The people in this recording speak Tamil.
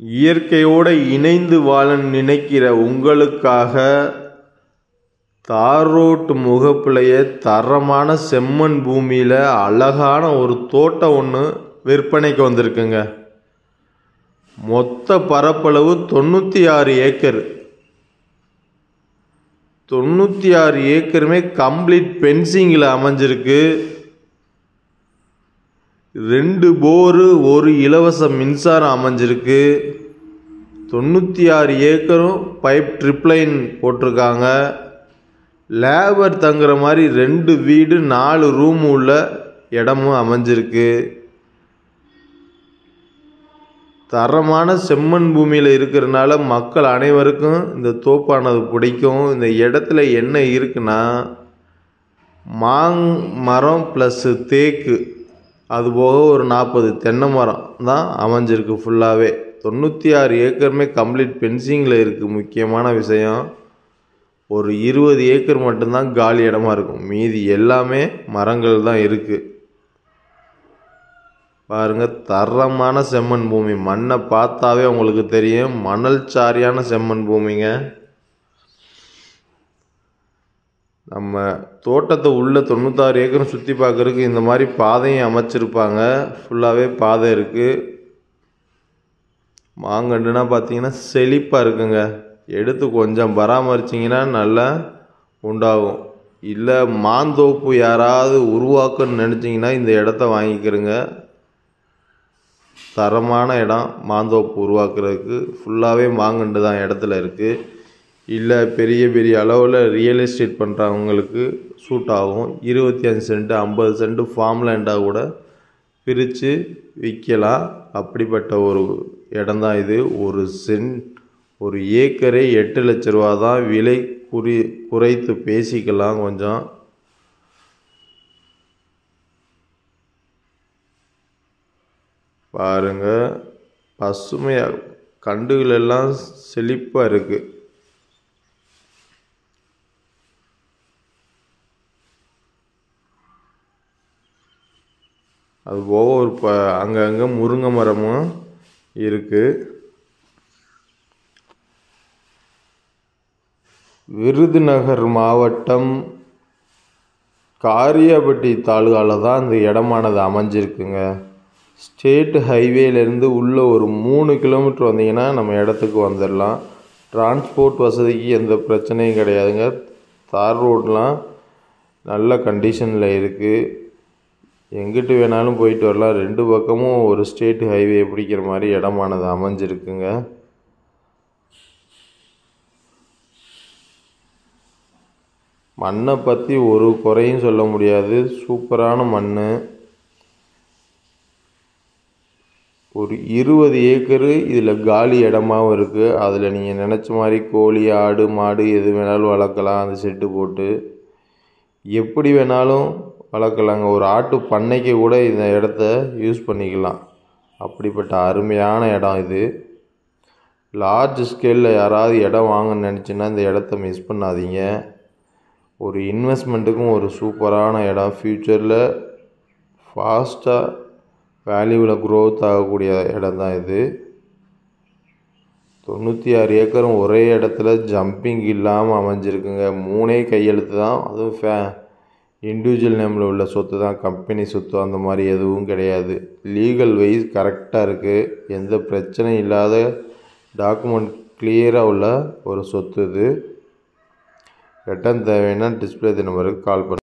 இயற்கையோடு இணைந்து வாழ நினைக்கிற உங்களுக்காக தார் ரோட்டு முகப்புலைய தரமான செம்மண் பூமியில் அழகான ஒரு தோட்டம் ஒன்று விற்பனைக்கு வந்திருக்குங்க. மொத்த பரப்பளவு 96 ஏக்கர். 96 ஏக்கருமே கம்ப்ளீட் பென்சிங்கில் அமைஞ்சிருக்கு. 2 போரு, ஒரு இலவச மின்சாரம் அமைஞ்சிருக்கு. 96 ஏக்கரும் பைப் ட்ரிப்லைன் போட்டிருக்காங்க. லேபர் தங்குற மாதிரி 2 வீடு 4 ரூம் உள்ள இடமும் அமைஞ்சிருக்கு. தரமான செம்மண் பூமியில் இருக்கிறதுனால மக்கள் அனைவருக்கும் இந்த தோப்பானது பிடிக்கும். இந்த இடத்துல என்ன இருக்குன்னா, மரம் ப்ளஸ் தேக்கு, அதுபோக ஒரு 40 தென்னை மரம் தான் அமைஞ்சிருக்கு ஃபுல்லாகவே. 96 ஏக்கருமே கம்ப்ளீட் பென்சிங்கில் இருக்குது. முக்கியமான விஷயம், ஒரு 20 ஏக்கர் மட்டும்தான் காலி இடமா இருக்கும். மீதி எல்லாமே மரங்கள் தான் இருக்குது. பாருங்கள், தரமான செம்மண் பூமி. மண்ணை பார்த்தாவே உங்களுக்கு தெரியும், மணல் சாரியான செம்மண் பூமிங்க. நம்ம தோட்டத்தை உள்ள 96 ஏக்கரும் சுற்றி பார்க்குறதுக்கு இந்த மாதிரி பாதையும் அமைச்சிருப்பாங்க. ஃபுல்லாகவே பாதை இருக்குது. மாங்கன்றுனா பார்த்தீங்கன்னா செழிப்பாக இருக்குங்க. எடுத்து கொஞ்சம் பராமரிச்சிங்கன்னா நல்லா உண்டாகும். இல்லை மாந்தோப்பு யாராவது உருவாக்கணும்னு நினச்சிங்கன்னா இந்த இடத்த வாங்கிக்கிறங்க. தரமான இடம் மாந்தோப்பு உருவாக்குறதுக்கு. ஃபுல்லாகவே மாங்கன்று தான் இடத்துல இருக்குது. இல்லை பெரிய பெரிய அளவில் ரியல் எஸ்டேட் பண்ணுறவங்களுக்கு சூட் ஆகும். 25 சென்ட் 50 சென்ட் ஃபார்ம் லேண்டாக கூட பிரித்து விற்கலாம். அப்படிப்பட்ட ஒரு இடம்தான் இது. ஒரு ஏக்கரே 8 லட்ச ரூபா தான் விலை. குறைத்து பேசிக்கலாம் கொஞ்சம். பாருங்க, பசுமையாக கண்டுகள் எல்லாம் செழிப்பாக இருக்குது. அதுபோக ஒரு அங்கங்கே முருங்கை மரமும் இருக்குது. விருதுநகர் மாவட்டம் காரியாபட்டி தாலுகாவில் தான் இந்த இடமானது அமைஞ்சிருக்குங்க. ஸ்டேட் ஹைவேலேருந்து உள்ளே ஒரு 3 கிலோமீட்டர் வந்தீங்கன்னா நம்ம இடத்துக்கு வந்துடலாம். டிரான்ஸ்போர்ட் வசதிக்கு எந்த பிரச்சனையும் கிடையாதுங்க. தார் ரோடெலாம் நல்ல கண்டிஷனில் இருக்குது. எங்கிட்டு வேணாலும் போயிட்டு வரலாம். 2 பக்கமும் ஒரு ஸ்டேட் ஹைவே பிடிக்கிற மாதிரி இடமானது அமைஞ்சிருக்குங்க. மண்ணை பற்றி ஒரு குறையும் சொல்ல முடியாது. சூப்பரான மண். ஒரு 20 ஏக்கரு இதில் காலி இடமாகவும் இருக்குது. அதில் நீங்கள் நினச்ச மாதிரி கோழி, ஆடு, மாடு எது வேணாலும் வளர்க்கலாம். அந்த செட்டு போட்டு எப்படி வேணாலும் வளர்க்கலாங்க. ஒரு ஆட்டு பண்ணைக்கு கூட இந்த இடத்த யூஸ் பண்ணிக்கலாம். அப்படிப்பட்ட அருமையான இடம் இது. லார்ஜ் ஸ்கேலில் யாராவது இடம் வாங்கன்னு நினச்சின்னா இந்த இடத்த மிஸ் பண்ணாதீங்க. ஒரு இன்வெஸ்ட்மெண்ட்டுக்கும் ஒரு சூப்பரான இடம். ஃப்யூச்சரில் ஃபாஸ்ட்டாக வேல்யூவில் க்ரோத் ஆகக்கூடிய இடம் தான் இது. 96 ஏக்கரும் ஒரே இடத்துல ஜம்பிங் இல்லாமல் அமைஞ்சிருக்குங்க. 3 கையெழுத்து தான். அதுவும் இண்டிவிஜுவல் நேமில் உள்ள சொத்து தான், கம்பெனி சொத்து அந்த மாதிரி எதுவும் கிடையாது. லீகல் வைஸ் கரெக்டாக இருக்குது. எந்த பிரச்சனையும் இல்லாத டாக்குமெண்ட் கிளியராக உள்ள ஒரு சொத்து இது. ரிட்டர்ன் தேவைன்னா டிஸ்பிளே நம்பருக்கு கால் பண்ணுங்கள்.